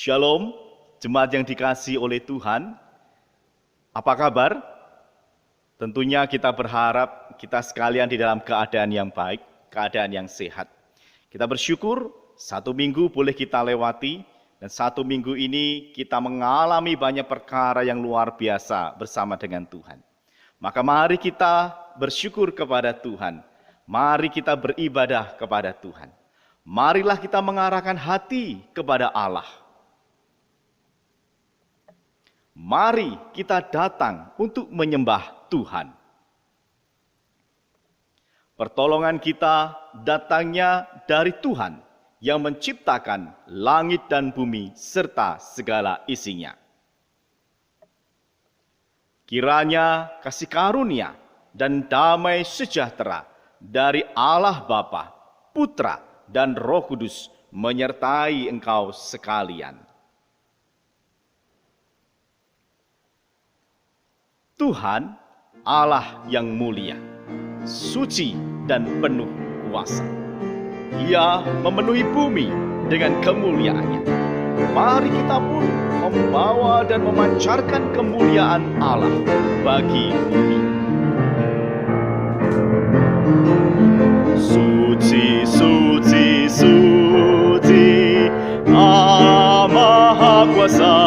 Shalom, jemaat yang dikasihi oleh Tuhan. Apa kabar? Tentunya kita berharap kita sekalian di dalam keadaan yang baik, keadaan yang sehat. Kita bersyukur satu minggu boleh kita lewati, dan satu minggu ini kita mengalami banyak perkara yang luar biasa bersama dengan Tuhan. Maka mari kita bersyukur kepada Tuhan. Mari kita beribadah kepada Tuhan. Marilah kita mengarahkan hati kepada Allah. Mari kita datang untuk menyembah Tuhan. Pertolongan kita datangnya dari Tuhan yang menciptakan langit dan bumi serta segala isinya. Kiranya kasih karunia dan damai sejahtera dari Allah Bapa, Putra, dan Roh Kudus menyertai engkau sekalian. Tuhan Allah yang mulia, suci dan penuh kuasa. Ia memenuhi bumi dengan kemuliaannya. Mari kita pun membawa dan memancarkan kemuliaan Allah bagi bumi. Suci, suci, suci, Allah Maha Kuasa.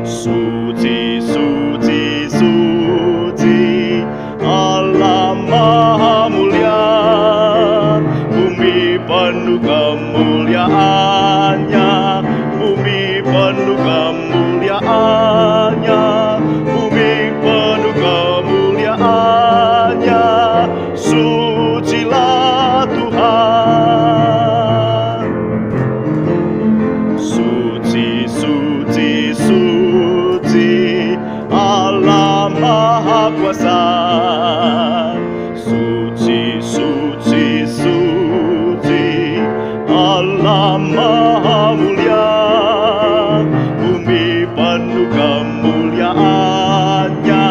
Suci, suci, suci, Allah Maha Mulia. Bumi penuh kemuliaannya, bumi penuh kemuliaannya, bumi penuh kemuliaannya. Sucilah Tuhan. Suci, suci, suci, Allah Maha Kuasa. Suci, suci, suci, Allah Maha Mulia. Bumi penuh kemuliaannya,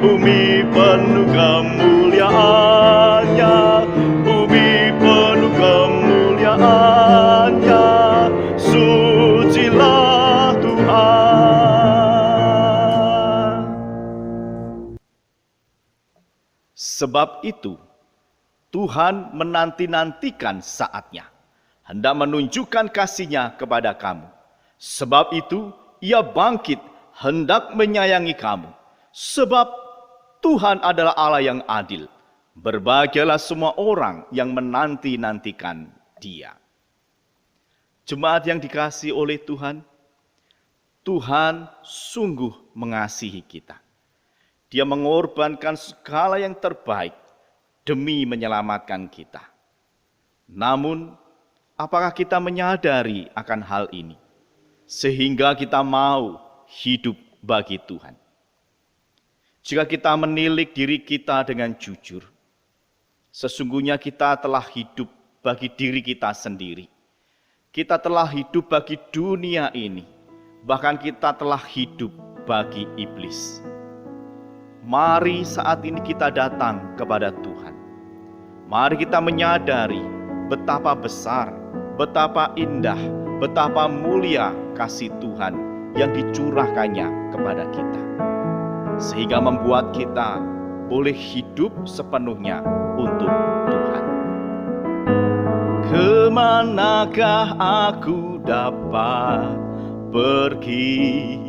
bumi penuh kemuliaannya, bumi penuh kemuliaannya. Sucilah Tuhan. Sebab itu, Tuhan menanti-nantikan saatnya, hendak menunjukkan kasih-Nya kepada kamu. Sebab itu, Ia bangkit, hendak menyayangi kamu. Sebab Tuhan adalah Allah yang adil. Berbahagialah semua orang yang menanti-nantikan Dia. Jemaat yang dikasihi oleh Tuhan, Tuhan sungguh mengasihi kita. Dia mengorbankan segala yang terbaik demi menyelamatkan kita. Namun, apakah kita menyadari akan hal ini, sehingga kita mau hidup bagi Tuhan? Jika kita menilik diri kita dengan jujur, sesungguhnya kita telah hidup bagi diri kita sendiri. Kita telah hidup bagi dunia ini, bahkan kita telah hidup bagi iblis. Mari saat ini kita datang kepada Tuhan. Mari kita menyadari betapa besar, betapa indah, betapa mulia kasih Tuhan yang dicurahkannya kepada kita. Sehingga membuat kita boleh hidup sepenuhnya untuk Tuhan. Kemanakah aku dapat pergi,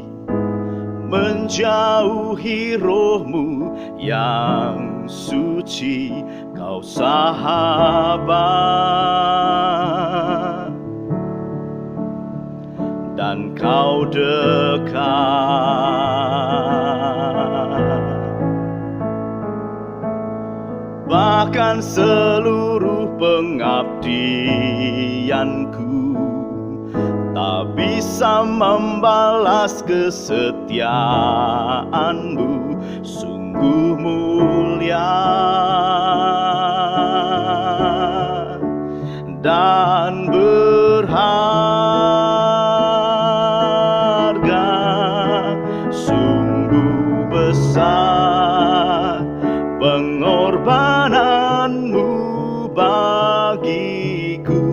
menjauhi roh-Mu yang suci, Kau sahabat, dan Kau dekat. Bahkan seluruh pengabdianku tak bisa membalas kesetiaan-Mu, sungguh mulia dan berharga, sungguh besar pengorbanan-Mu bagiku.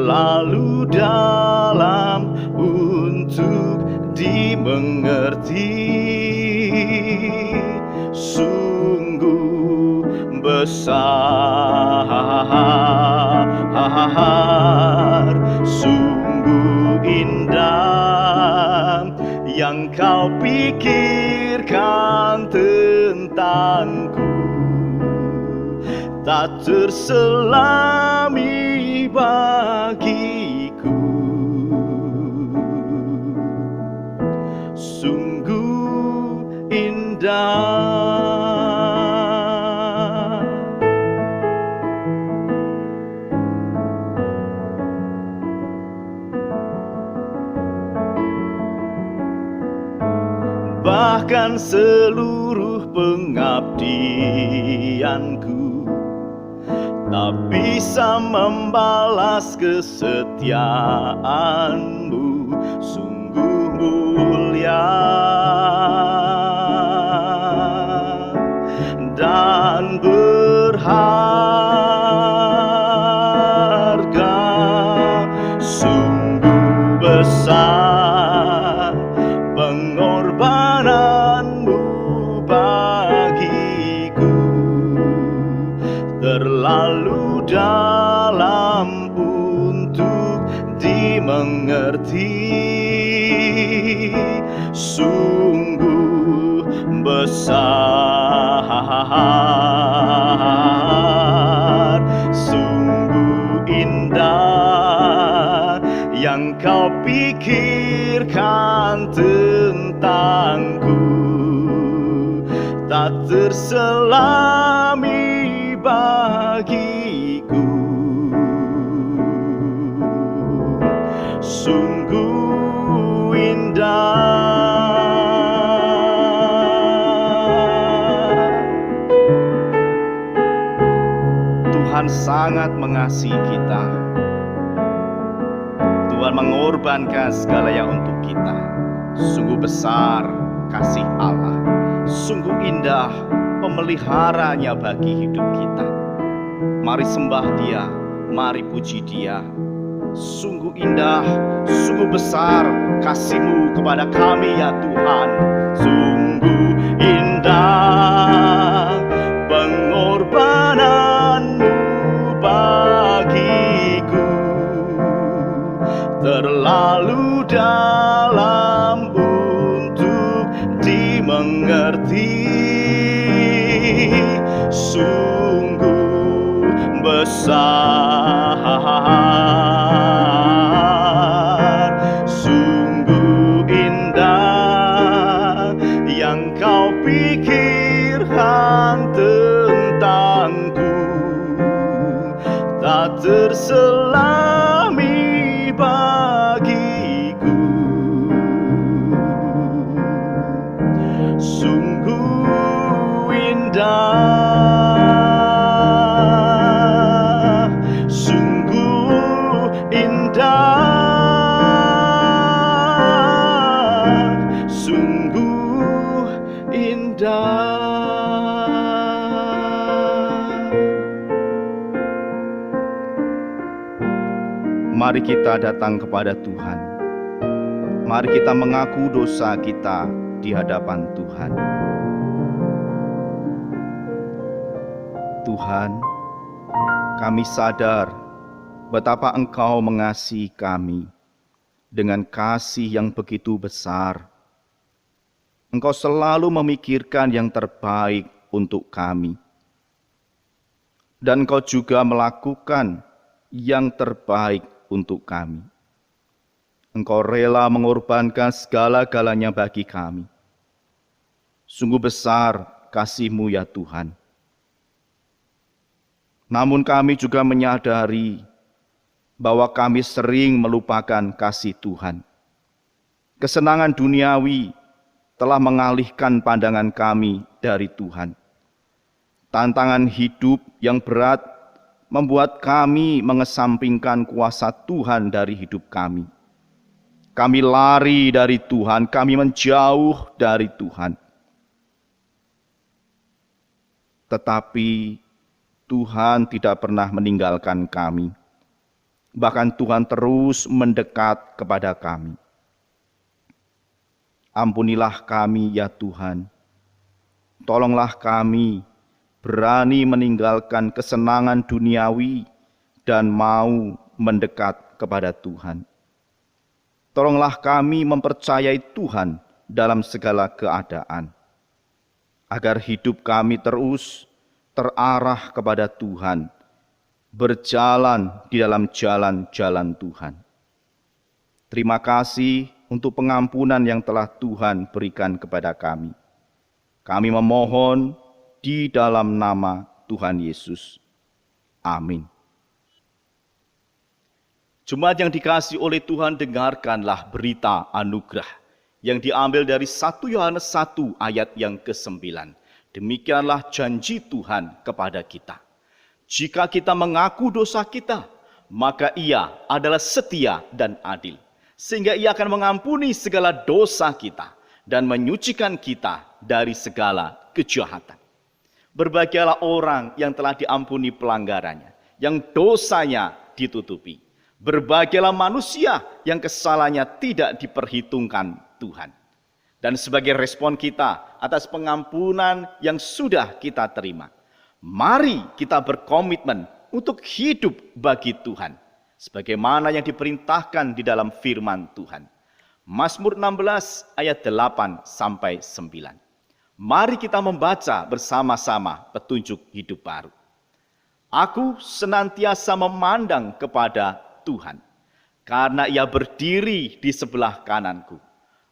terlalu dalam untuk dimengerti. Sungguh besar, sungguh indah yang kau pikirkan tentangku, tak terselami bagiku. Sungguh indah. Bahkan seluruh pengabdianku tak bisa membalas kesetiaanmu. Sungguh mulia dan berharga, sungguh besar pengorbananmu bagiku, terlalu dalam untuk dimengerti. Sungguh besar, sungguh indah yang kau pikirkan tentangku, tak terselami bagiku. Sungguh indah. Tuhan sangat mengasihi kita. Tuhan mengorbankan segalanya untuk kita. Sungguh besar kasih Allah, sungguh indah pemeliharanya bagi hidup kita. Mari sembah Dia, mari puji Dia. Sungguh indah, sungguh besar kasih-Mu kepada kami ya Tuhan. Sungguh indah pengorbanan-Mu bagiku, terlalu dalam untuk dimengerti. Sungguh besar, sungguh indah yang kau pikirkan tentangku, tak terselami bagiku. Sungguh indah, sungguh indah, sungguh indah. Mari kita datang kepada Tuhan. Mari kita mengaku dosa kita di hadapan Tuhan. Tuhan, kami sadar betapa Engkau mengasihi kami dengan kasih yang begitu besar. Engkau selalu memikirkan yang terbaik untuk kami. Dan Engkau juga melakukan yang terbaik untuk kami. Engkau rela mengorbankan segala-galanya bagi kami. Sungguh besar kasih-Mu ya Tuhan. Namun kami juga menyadari bahwa kami sering melupakan kasih Tuhan. Kesenangan duniawi telah mengalihkan pandangan kami dari Tuhan. Tantangan hidup yang berat membuat kami mengesampingkan kuasa Tuhan dari hidup kami. Kami lari dari Tuhan, kami menjauh dari Tuhan. Tetapi Tuhan tidak pernah meninggalkan kami. Bahkan Tuhan terus mendekat kepada kami. Ampunilah kami ya Tuhan. Tolonglah kami berani meninggalkan kesenangan duniawi dan mau mendekat kepada Tuhan. Tolonglah kami mempercayai Tuhan dalam segala keadaan, agar hidup kami terus terarah kepada Tuhan, berjalan di dalam jalan-jalan Tuhan. Terima kasih untuk pengampunan yang telah Tuhan berikan kepada kami. Kami memohon di dalam nama Tuhan Yesus. Amin. Jemaat yang dikasihi oleh Tuhan, dengarkanlah berita anugerah yang diambil dari 1 Yohanes 1 ayat yang ke-9. Demikianlah janji Tuhan kepada kita. Jika kita mengaku dosa kita, maka Ia adalah setia dan adil, sehingga Ia akan mengampuni segala dosa kita dan menyucikan kita dari segala kejahatan. Berbahagialah orang yang telah diampuni pelanggarannya, yang dosanya ditutupi. Berbahagialah manusia yang kesalahannya tidak diperhitungkan Tuhan. Dan sebagai respon kita atas pengampunan yang sudah kita terima, mari kita berkomitmen untuk hidup bagi Tuhan, sebagaimana yang diperintahkan di dalam firman Tuhan. Mazmur 16 ayat 8-9. Mari kita membaca bersama-sama petunjuk hidup baru. Aku senantiasa memandang kepada Tuhan, karena Ia berdiri di sebelah kananku.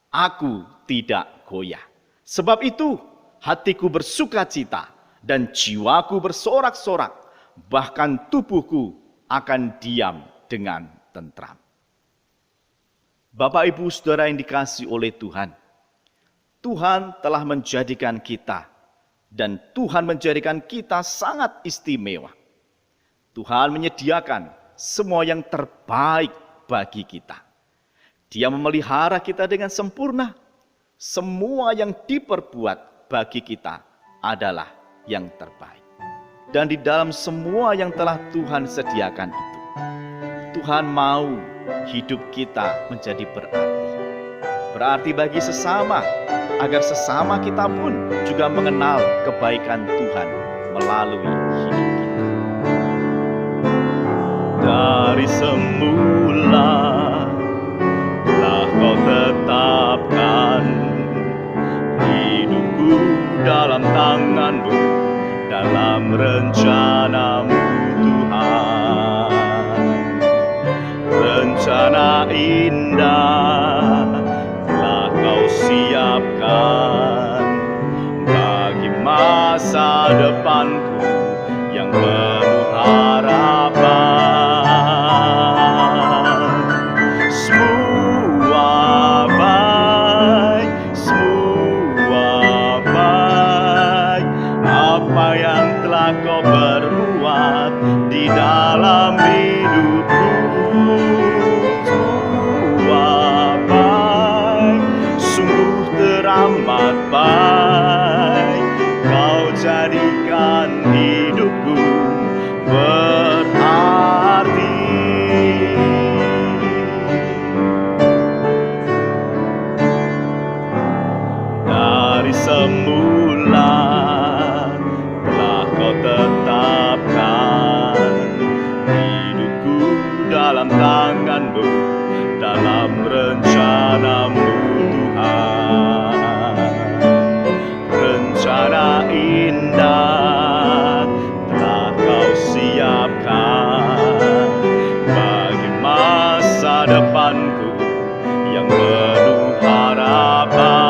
Aku tidak goyah. Sebab itu hatiku bersuka cita dan jiwaku bersorak-sorak, bahkan tubuhku akan diam dengan tentram. Bapak, Ibu, Saudara yang dikasihi oleh Tuhan, Tuhan telah menjadikan kita, dan Tuhan menjadikan kita sangat istimewa. Tuhan menyediakan semua yang terbaik bagi kita. Dia memelihara kita dengan sempurna. Semua yang diperbuat bagi kita adalah yang terbaik. Dan di dalam semua yang telah Tuhan sediakan itu, Tuhan mau hidup kita menjadi berarti. Berarti bagi sesama, agar sesama kita pun juga mengenal kebaikan Tuhan melalui hidup kita. Dari semula telah Kau tetapkan hidupku dalam tangan-Mu, dalam rencana-Mu Tuhan. Rencana indah telah Kau siapkan bagi masa depanku yang penuh harapan. Apa yang telah Kau perbuat di dalam hidupku, semua baik, sungguh teramat baik. Kau jadikan hidupku berarti. Dari semula tetapkan hidupku dalam tangan-Mu, dalam rencana-Mu Tuhan. Rencana indah telah Kau siapkan bagi masa depanku yang penuh harapan.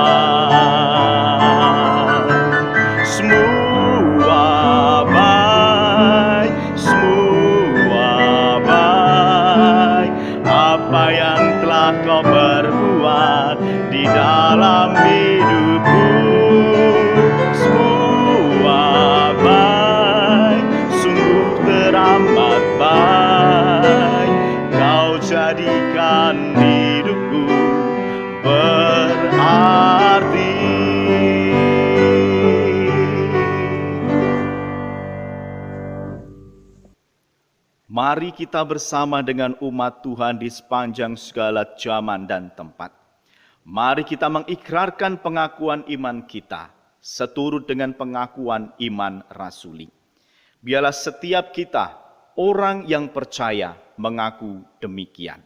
Apa yang telah Kau perbuat di dalam hidupku, semua baik, sungguh teramat baik. Kau jadikan hidupku berarti. Mari kita bersama dengan umat Tuhan di sepanjang segala zaman dan tempat. Mari kita mengikrarkan pengakuan iman kita, seturut dengan pengakuan iman rasuli. Biarlah setiap kita, orang yang percaya, mengaku demikian.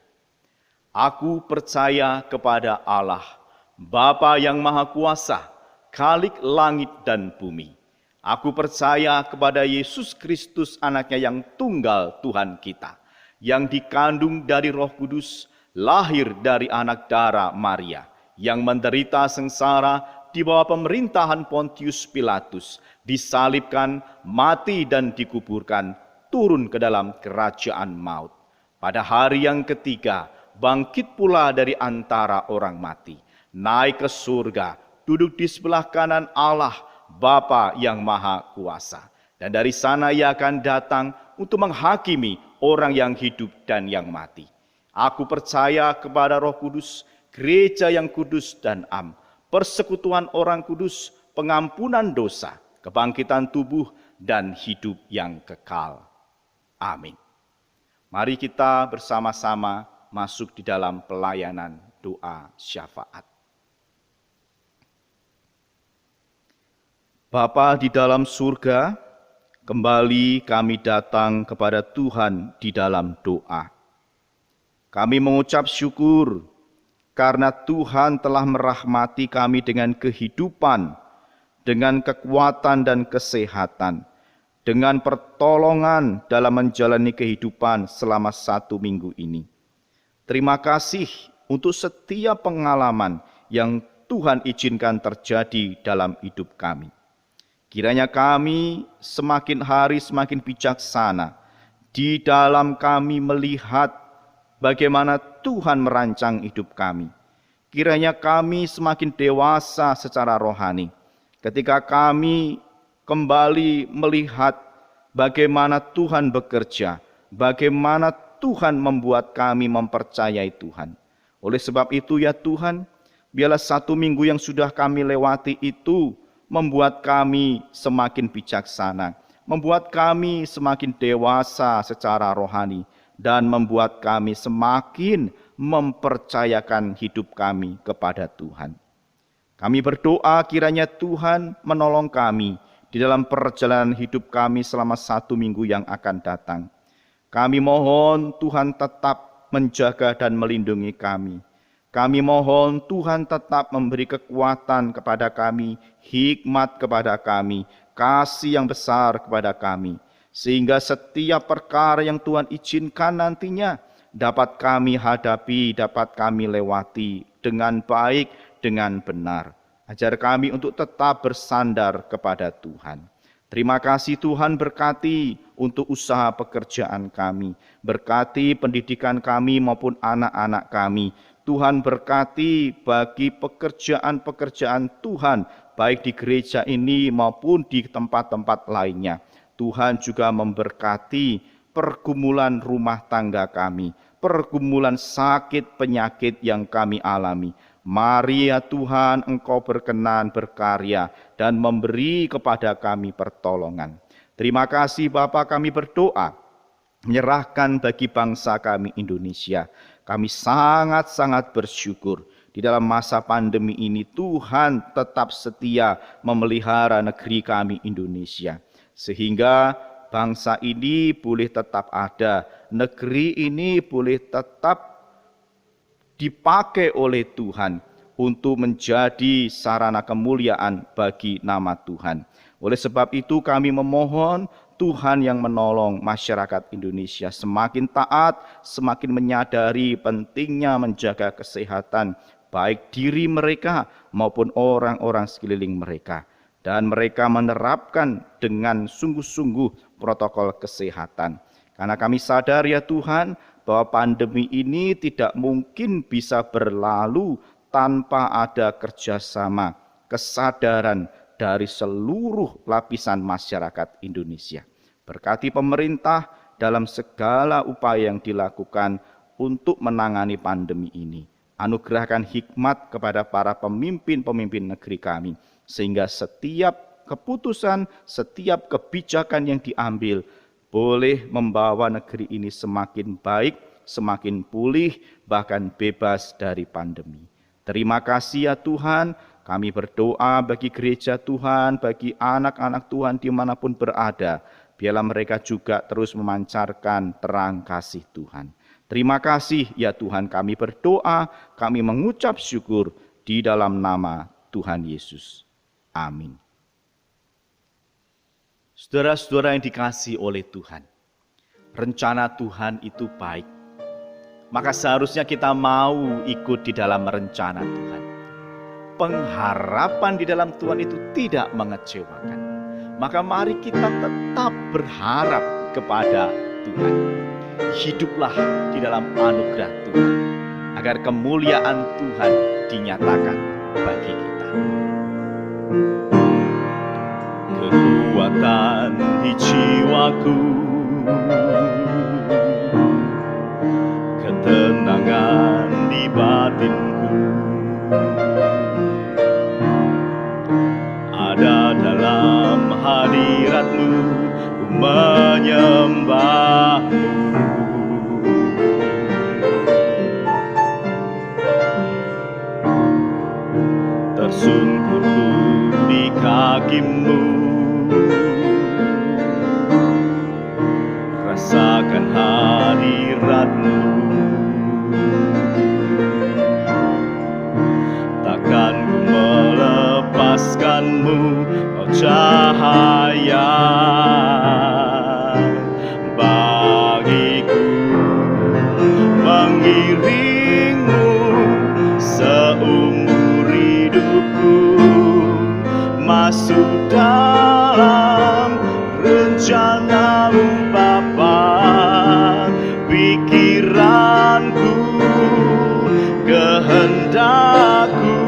Aku percaya kepada Allah, Bapa yang Maha Kuasa, Khalik langit dan bumi. Aku percaya kepada Yesus Kristus, anaknya yang tunggal Tuhan kita, yang dikandung dari Roh Kudus, lahir dari anak darah Maria, yang menderita sengsara di bawah pemerintahan Pontius Pilatus, disalibkan, mati dan dikuburkan, turun ke dalam kerajaan maut. Pada hari yang ketiga, bangkit pula dari antara orang mati, naik ke surga, duduk di sebelah kanan Allah, Bapa yang Maha Kuasa. Dan dari sana Ia akan datang untuk menghakimi orang yang hidup dan yang mati. Aku percaya kepada Roh Kudus, gereja yang kudus dan am, persekutuan orang kudus, pengampunan dosa, kebangkitan tubuh, dan hidup yang kekal. Amin. Mari kita bersama-sama masuk di dalam pelayanan doa syafaat. Bapa di dalam surga, kembali kami datang kepada Tuhan di dalam doa. Kami mengucap syukur karena Tuhan telah merahmati kami dengan kehidupan, dengan kekuatan dan kesehatan, dengan pertolongan dalam menjalani kehidupan selama 1 minggu ini. Terima kasih untuk setiap pengalaman yang Tuhan izinkan terjadi dalam hidup kami. Kiranya kami semakin hari semakin bijaksana di dalam kami melihat bagaimana Tuhan merancang hidup kami. Kiranya kami semakin dewasa secara rohani ketika kami kembali melihat bagaimana Tuhan bekerja, bagaimana Tuhan membuat kami mempercayai Tuhan. Oleh sebab itu ya Tuhan, biarlah 1 minggu yang sudah kami lewati itu membuat kami semakin bijaksana, membuat kami semakin dewasa secara rohani, dan membuat kami semakin mempercayakan hidup kami kepada Tuhan. Kami berdoa kiranya Tuhan menolong kami di dalam perjalanan hidup kami selama 1 minggu yang akan datang. Kami mohon Tuhan tetap menjaga dan melindungi kami. Kami mohon Tuhan tetap memberi kekuatan kepada kami, hikmat kepada kami, kasih yang besar kepada kami. Sehingga setiap perkara yang Tuhan izinkan nantinya dapat kami hadapi, dapat kami lewati dengan baik, dengan benar. Ajar kami untuk tetap bersandar kepada Tuhan. Terima kasih Tuhan, berkati untuk usaha pekerjaan kami. Berkati pendidikan kami maupun anak-anak kami. Tuhan berkati bagi pekerjaan-pekerjaan Tuhan, baik di gereja ini maupun di tempat-tempat lainnya. Tuhan juga memberkati pergumulan rumah tangga kami, pergumulan sakit penyakit yang kami alami. Mari ya Tuhan, Engkau berkenan berkarya dan memberi kepada kami pertolongan. Terima kasih Bapa, kami berdoa, menyerahkan bagi bangsa kami Indonesia. Kami sangat-sangat bersyukur di dalam masa pandemi ini Tuhan tetap setia memelihara negeri kami Indonesia. Sehingga bangsa ini boleh tetap ada, negeri ini boleh tetap dipakai oleh Tuhan untuk menjadi sarana kemuliaan bagi nama Tuhan. Oleh sebab itu kami memohon Tuhan yang menolong masyarakat Indonesia semakin taat, semakin menyadari pentingnya menjaga kesehatan baik diri mereka maupun orang-orang sekeliling mereka. Dan mereka menerapkan dengan sungguh-sungguh protokol kesehatan. Karena kami sadar ya Tuhan bahwa pandemi ini tidak mungkin bisa berlalu tanpa ada kerjasama, kesadaran dari seluruh lapisan masyarakat Indonesia. Berkati pemerintah dalam segala upaya yang dilakukan untuk menangani pandemi ini. Anugerahkan hikmat kepada para pemimpin-pemimpin negeri kami, sehingga setiap keputusan, setiap kebijakan yang diambil boleh membawa negeri ini semakin baik, semakin pulih, bahkan bebas dari pandemi. Terima kasih ya Tuhan, kami berdoa bagi gereja Tuhan, bagi anak-anak Tuhan dimanapun berada, biarlah mereka juga terus memancarkan terang kasih Tuhan. Terima kasih ya Tuhan, kami berdoa, kami mengucap syukur di dalam nama Tuhan Yesus. Amin. Saudara-saudara yang dikasihi oleh Tuhan, rencana Tuhan itu baik. Maka seharusnya kita mau ikut di dalam rencana Tuhan. Pengharapan di dalam Tuhan itu tidak mengecewakan. Maka mari kita tetap berharap kepada Tuhan. Hiduplah di dalam anugerah Tuhan, agar kemuliaan Tuhan dinyatakan bagi kita. Kekuatan di jiwaku, ketenangan di batinku, ada dalam hadirat-Mu, ku menyembah-Mu. Tersungkurku di kaki-Mu, rasakan hadirat-Mu. Takkan ku melepaskan-Mu, Kau cahaya bagiku. Mengiring-Mu seumur hidupku, masuk dalam rencana-Mu Bapa. Pikiranku, kehendakku,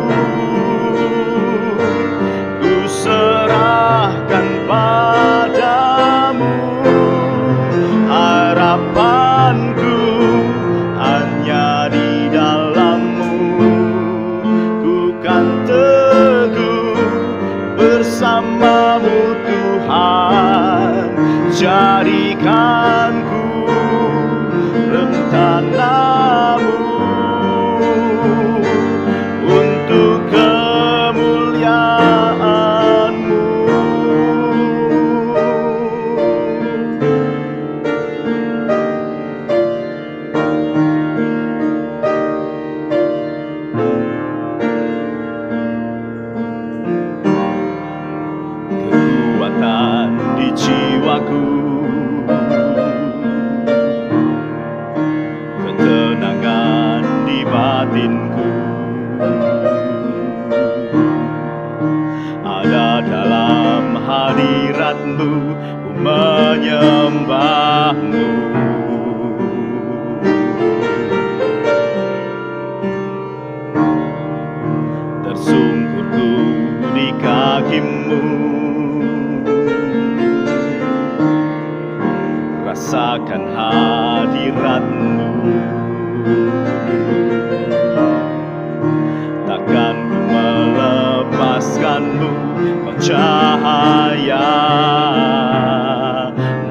ku serahkan padamu. Harapanku hanya di dalam-Mu, ku kan teguh bersama-Mu Tuhan. Jadikanku rencana-Mu untuk kemuliaan-Mu. Kekuatan di jiwaku, ketenangan di batinku, ada dalam hadirat-Mu, ku menyembah-Mu. Tersungkurku di kaki-Mu, rasakan hadirat-Mu. Takkan ku melepaskan-Mu, Kau cahaya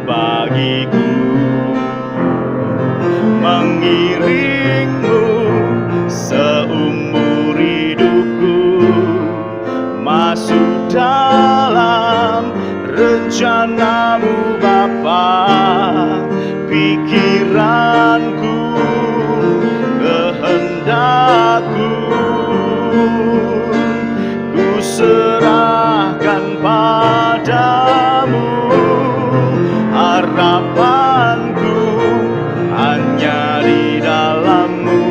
bagiku. Mengiring-Mu seumur hidupku, masuk dalam rencana-Mu Bapa. Pikiranku, kehendakku, ku serahkan padamu. Harapanku hanya di dalam-Mu,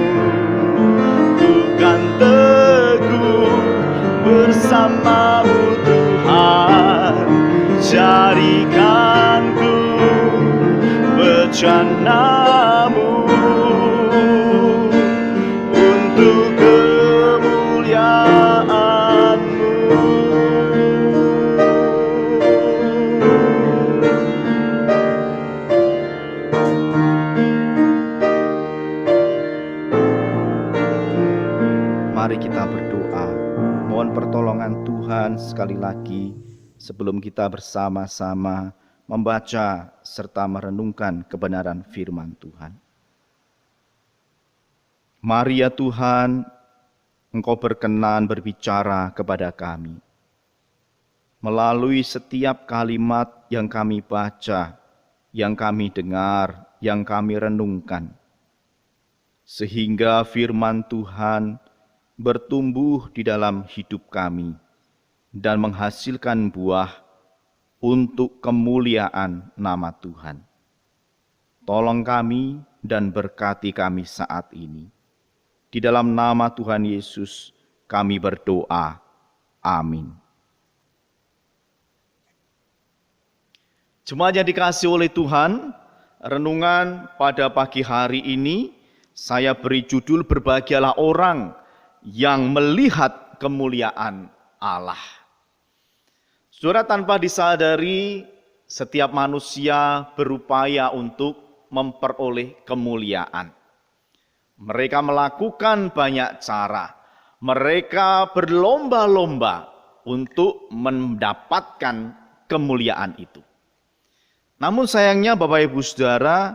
ku kan teguh bersama-Mu Tuhan. Jadikanku bencana-Mu untuk kemuliaan-Mu. Mari kita berdoa, mohon pertolongan Tuhan sekali lagi sebelum kita bersama-sama membaca serta merenungkan kebenaran firman Tuhan. Mari ya Tuhan, Engkau berkenan berbicara kepada kami. Melalui setiap kalimat yang kami baca, yang kami dengar, yang kami renungkan. Sehingga firman Tuhan bertumbuh di dalam hidup kami dan menghasilkan buah untuk kemuliaan nama Tuhan. Tolong kami dan berkati kami saat ini. Di dalam nama Tuhan Yesus kami berdoa. Amin. Jemaat yang dikasihi oleh Tuhan, renungan pada pagi hari ini saya beri judul berbahagialah orang yang melihat kemuliaan Allah. Saudara, tanpa disadari setiap manusia berupaya untuk memperoleh kemuliaan. Mereka melakukan banyak cara. Mereka berlomba-lomba untuk mendapatkan kemuliaan itu. Namun sayangnya Bapak Ibu Saudara,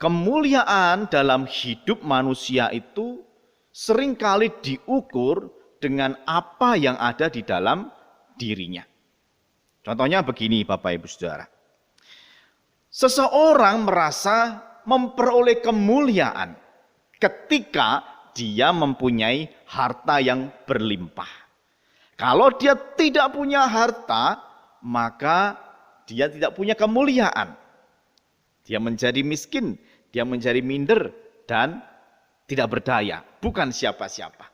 kemuliaan dalam hidup manusia itu seringkali diukur dengan apa yang ada di dalam dirinya. Contohnya begini Bapak Ibu Saudara. Seseorang merasa memperoleh kemuliaan ketika dia mempunyai harta yang berlimpah. Kalau dia tidak punya harta, maka dia tidak punya kemuliaan. Dia menjadi miskin, dia menjadi minder, dan tidak berdaya. Bukan siapa-siapa.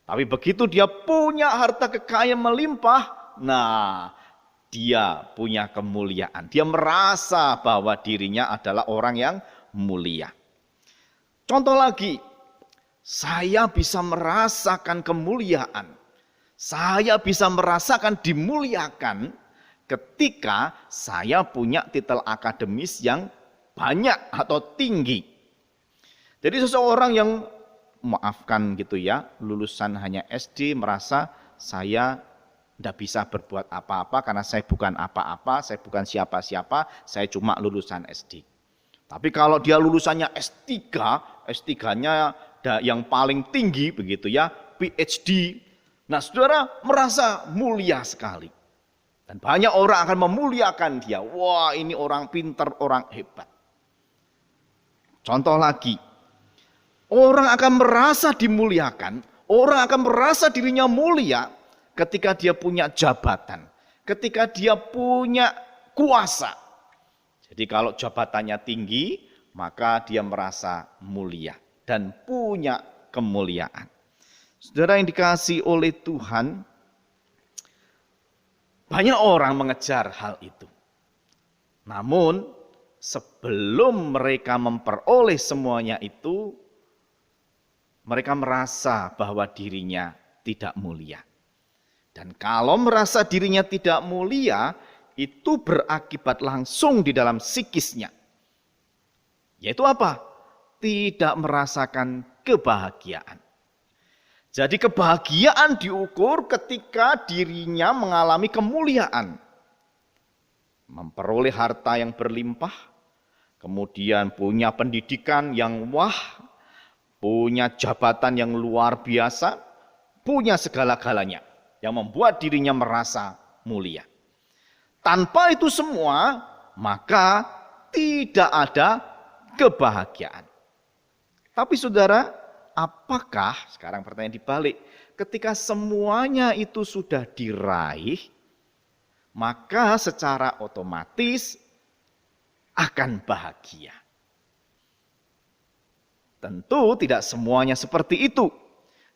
Tapi begitu dia punya harta kekayaan melimpah, nah dia punya kemuliaan. Dia merasa bahwa dirinya adalah orang yang mulia. Contoh lagi, saya bisa merasakan kemuliaan. Saya bisa merasakan dimuliakan ketika saya punya titel akademis yang banyak atau tinggi. Jadi seseorang yang, maafkan gitu ya, lulusan hanya SD merasa saya tidak bisa berbuat apa-apa karena saya bukan apa-apa, saya bukan siapa-siapa, saya cuma lulusan SD. Tapi kalau dia lulusannya S3, S3-nya yang paling tinggi begitu ya, PhD. Nah, saudara merasa mulia sekali. Dan banyak orang akan memuliakan dia. Wah, ini orang pintar, orang hebat. Contoh lagi, orang akan merasa dimuliakan, orang akan merasa dirinya mulia ketika dia punya jabatan, ketika dia punya kuasa. Jadi kalau jabatannya tinggi, maka dia merasa mulia dan punya kemuliaan. Saudara yang dikasihi oleh Tuhan, banyak orang mengejar hal itu. Namun sebelum mereka memperoleh semuanya itu, mereka merasa bahwa dirinya tidak mulia. Dan kalau merasa dirinya tidak mulia, itu berakibat langsung di dalam psikisnya. Yaitu apa? Tidak merasakan kebahagiaan. Jadi kebahagiaan diukur ketika dirinya mengalami kemuliaan. Memperoleh harta yang berlimpah, kemudian punya pendidikan yang wah, punya jabatan yang luar biasa, punya segala-galanya yang membuat dirinya merasa mulia. Tanpa itu semua, maka tidak ada kebahagiaan. Tapi saudara, apakah, sekarang pertanyaan dibalik, ketika semuanya itu sudah diraih, maka secara otomatis akan bahagia? Tentu tidak semuanya seperti itu.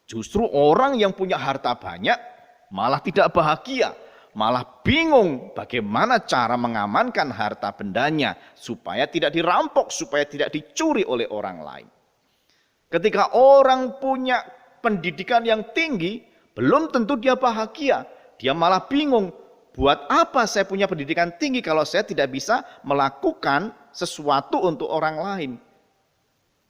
Justru orang yang punya harta banyak malah tidak bahagia, malah bingung bagaimana cara mengamankan harta bendanya supaya tidak dirampok, supaya tidak dicuri oleh orang lain. Ketika orang punya pendidikan yang tinggi, belum tentu dia bahagia. Dia malah bingung, buat apa saya punya pendidikan tinggi kalau saya tidak bisa melakukan sesuatu untuk orang lain.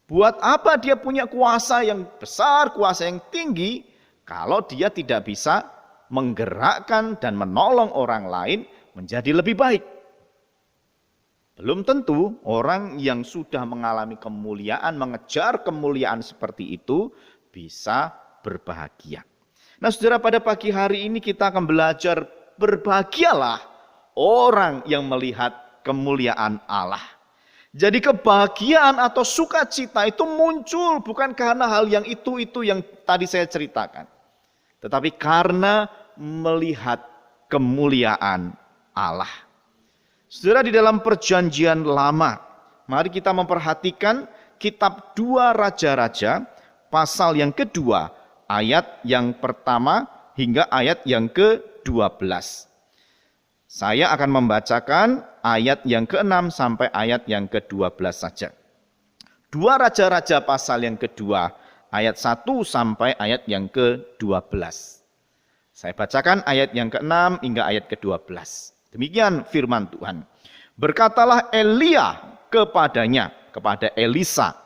Buat apa dia punya kuasa yang besar, kuasa yang tinggi, kalau dia tidak bisa menggerakkan dan menolong orang lain menjadi lebih baik. Belum tentu orang yang sudah mengalami kemuliaan, mengejar kemuliaan seperti itu bisa berbahagia. Nah saudara, pada pagi hari ini kita akan belajar berbahagialah orang yang melihat kemuliaan Allah. Jadi kebahagiaan atau sukacita itu muncul bukan karena hal yang itu yang tadi saya ceritakan. Tetapi karena melihat kemuliaan Allah. Saudara, di dalam perjanjian lama, mari kita memperhatikan kitab 2 Raja-Raja, pasal yang kedua, ayat yang pertama hingga ayat yang ke-12. Saya akan membacakan ayat yang ke-6 sampai ayat yang ke-12 saja. 2 Raja-Raja pasal yang kedua, ayat 1 sampai ayat yang ke-12. Saya bacakan ayat yang ke-6 hingga ayat ke-12. Demikian firman Tuhan. Berkatalah Elia kepadanya, kepada Elisa,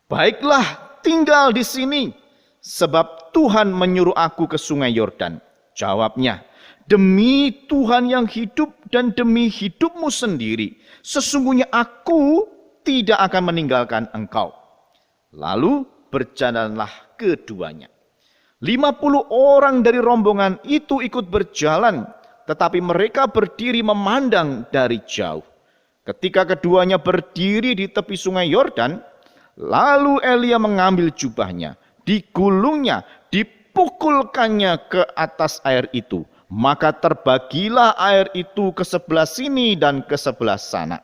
baiklah tinggal di sini, sebab Tuhan menyuruh aku ke sungai Yordan. Jawabnya, demi Tuhan yang hidup dan demi hidupmu sendiri, sesungguhnya aku tidak akan meninggalkan engkau. Lalu berjalanlah keduanya. 50 orang dari rombongan itu ikut berjalan, tetapi mereka berdiri memandang dari jauh. Ketika keduanya berdiri di tepi sungai Yordan, lalu Elia mengambil jubahnya, digulungnya, dipukulkannya ke atas air itu. Maka terbagilah air itu ke sebelah sini dan ke sebelah sana.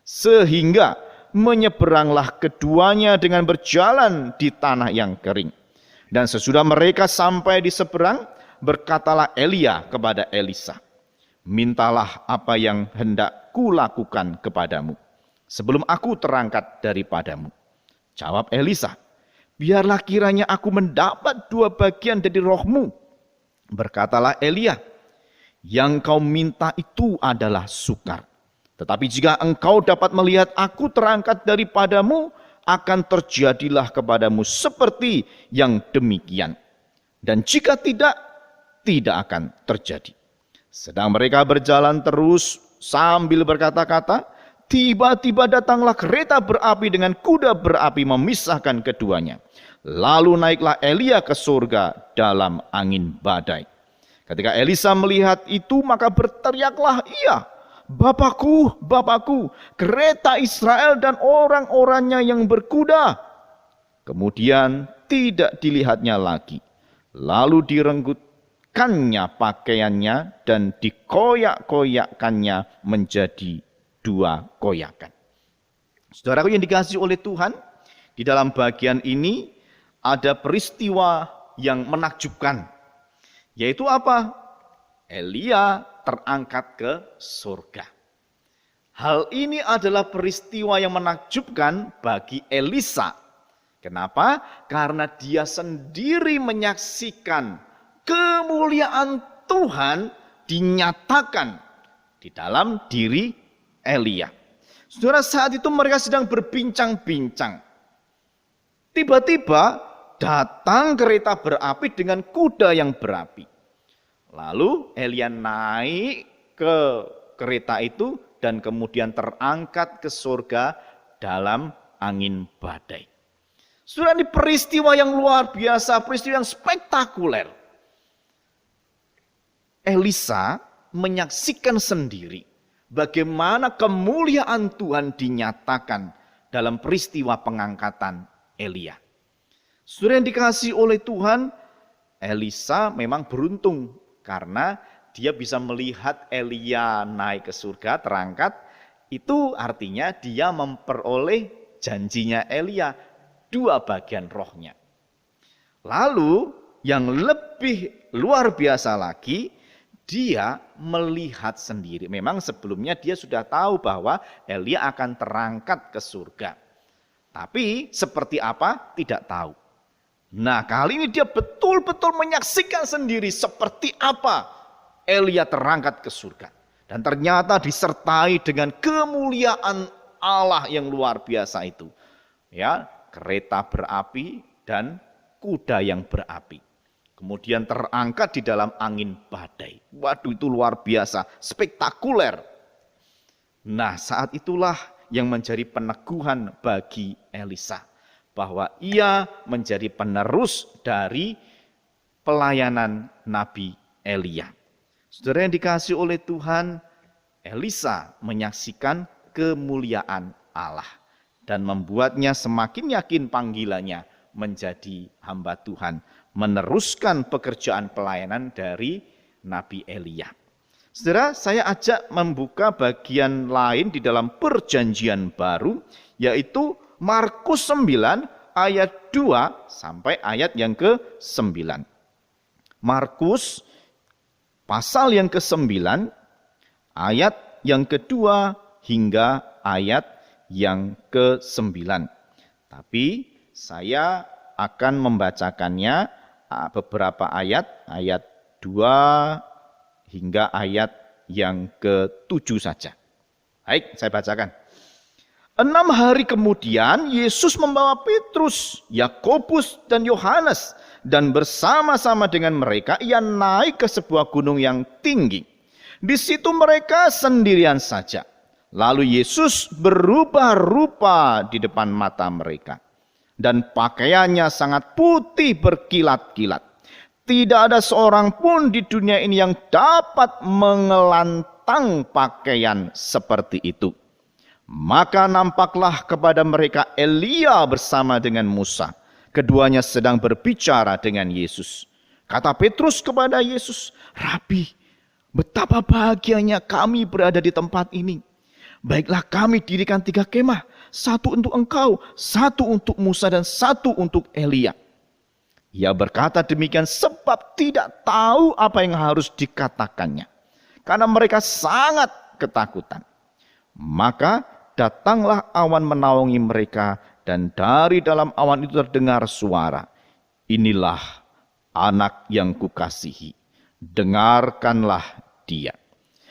Sehingga menyeberanglah keduanya dengan berjalan di tanah yang kering. Dan sesudah mereka sampai di seberang, berkatalah Elia kepada Elisa, mintalah apa yang hendak kulakukan kepadamu, sebelum aku terangkat daripadamu. Jawab Elisa, biarlah kiranya aku mendapat 2 bagian dari rohmu. Berkatalah Elia, yang kau minta itu adalah sukar. Tetapi jika engkau dapat melihat aku terangkat daripadamu, akan terjadilah kepadamu seperti yang demikian. Dan jika tidak, tidak akan terjadi. Sedang mereka berjalan terus sambil berkata-kata, tiba-tiba datanglah kereta berapi dengan kuda berapi memisahkan keduanya. Lalu naiklah Elia ke surga dalam angin badai. Ketika Elisa melihat itu, maka berteriaklah ia, Bapakku, Bapakku, kereta Israel dan orang-orangnya yang berkuda. Kemudian tidak dilihatnya lagi. Lalu direnggutkannya pakaiannya dan dikoyak-koyakkannya menjadi 2 koyakan. Saudaraku yang dikasihi oleh Tuhan, di dalam bagian ini ada peristiwa yang menakjubkan. Yaitu apa? Elia terangkat ke surga. Hal ini adalah peristiwa yang menakjubkan bagi Elisa. Kenapa? Karena dia sendiri menyaksikan kemuliaan Tuhan dinyatakan di dalam diri Elia. Saudara, saat itu mereka sedang berbincang-bincang. Tiba-tiba datang kereta berapi dengan kuda yang berapi. Lalu Elia naik ke kereta itu dan kemudian terangkat ke surga dalam angin badai. Saudara, ini peristiwa yang luar biasa, peristiwa yang spektakuler. Elisa menyaksikan sendiri bagaimana kemuliaan Tuhan dinyatakan dalam peristiwa pengangkatan Elia. Saudara yang dikasihi oleh Tuhan, Elisa memang beruntung karena dia bisa melihat Elia naik ke surga, terangkat. Itu artinya dia memperoleh janjinya Elia, 2 bagian rohnya. Lalu yang lebih luar biasa lagi, dia melihat sendiri. Memang sebelumnya dia sudah tahu bahwa Elia akan terangkat ke surga. Tapi seperti apa? Tidak tahu. Nah, kali ini dia betul-betul menyaksikan sendiri seperti apa Elia terangkat ke surga. Dan ternyata disertai dengan kemuliaan Allah yang luar biasa itu. Ya, kereta berapi dan kuda yang berapi. Kemudian terangkat di dalam angin badai. Waduh, itu luar biasa, spektakuler. Nah, saat itulah yang menjadi peneguhan bagi Elisa, bahwa ia menjadi penerus dari pelayanan Nabi Elia. Saudara yang dikasihi oleh Tuhan, Elisa menyaksikan kemuliaan Allah dan membuatnya semakin yakin panggilannya menjadi hamba Tuhan, meneruskan pekerjaan pelayanan dari Nabi Elia. Saudara, saya ajak membuka bagian lain di dalam Perjanjian Baru, yaitu Markus 9 ayat 2 sampai ayat yang ke-9. Markus pasal yang ke-9 ayat yang kedua hingga ayat yang ke-9. Tapi saya akan membacakannya beberapa ayat 2 hingga ayat yang ke-7 saja. Baik, saya bacakan. 6 hari kemudian Yesus membawa Petrus, Yakobus dan Yohanes, dan bersama-sama dengan mereka ia naik ke sebuah gunung yang tinggi. Di situ mereka sendirian saja. Lalu Yesus berubah rupa di depan mata mereka, dan pakaiannya sangat putih berkilat-kilat. Tidak ada seorang pun di dunia ini yang dapat mengelantang pakaian seperti itu. Maka nampaklah kepada mereka Elia bersama dengan Musa. Keduanya sedang berbicara dengan Yesus. Kata Petrus kepada Yesus, "Rabi, betapa bahagianya kami berada di tempat ini. Baiklah kami dirikan 3 kemah, 1 untuk engkau, 1 untuk Musa, dan 1 untuk Elia." Ia berkata demikian sebab tidak tahu apa yang harus dikatakannya, karena mereka sangat ketakutan. Maka datanglah awan menaungi mereka, dan dari dalam awan itu terdengar suara, "Inilah anak yang kukasihi, dengarkanlah dia."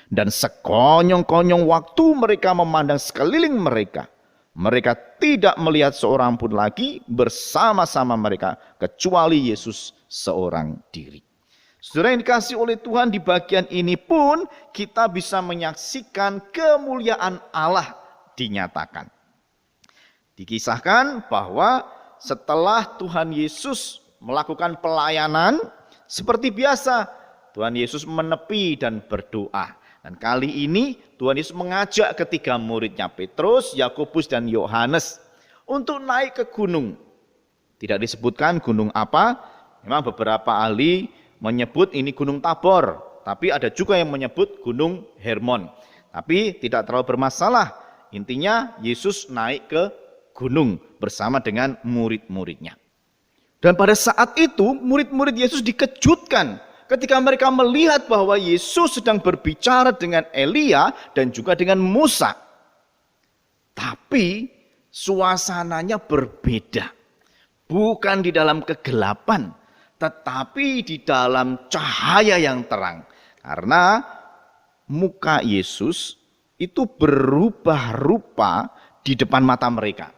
Dan sekonyong-konyong waktu mereka memandang sekeliling mereka, mereka tidak melihat seorang pun lagi bersama-sama mereka, kecuali Yesus seorang diri. Saudara yang dikasihi oleh Tuhan, di bagian ini pun kita bisa menyaksikan kemuliaan Allah dinyatakan. Dikisahkan bahwa setelah Tuhan Yesus melakukan pelayanan, seperti biasa Tuhan Yesus menepi dan berdoa. Dan kali ini Tuhan Yesus mengajak ketiga muridnya, Petrus, Yakobus, dan Yohanes, untuk naik ke gunung. Tidak disebutkan gunung apa, memang beberapa ahli menyebut ini Gunung Tabor, tapi ada juga yang menyebut Gunung Hermon. Tapi tidak terlalu bermasalah, intinya Yesus naik ke gunung bersama dengan murid-muridnya. Dan pada saat itu murid-murid Yesus dikejutkan ketika mereka melihat bahwa Yesus sedang berbicara dengan Elia dan juga dengan Musa. Tapi suasananya berbeda. Bukan di dalam kegelapan, tetapi di dalam cahaya yang terang. Karena muka Yesus itu berubah rupa di depan mata mereka.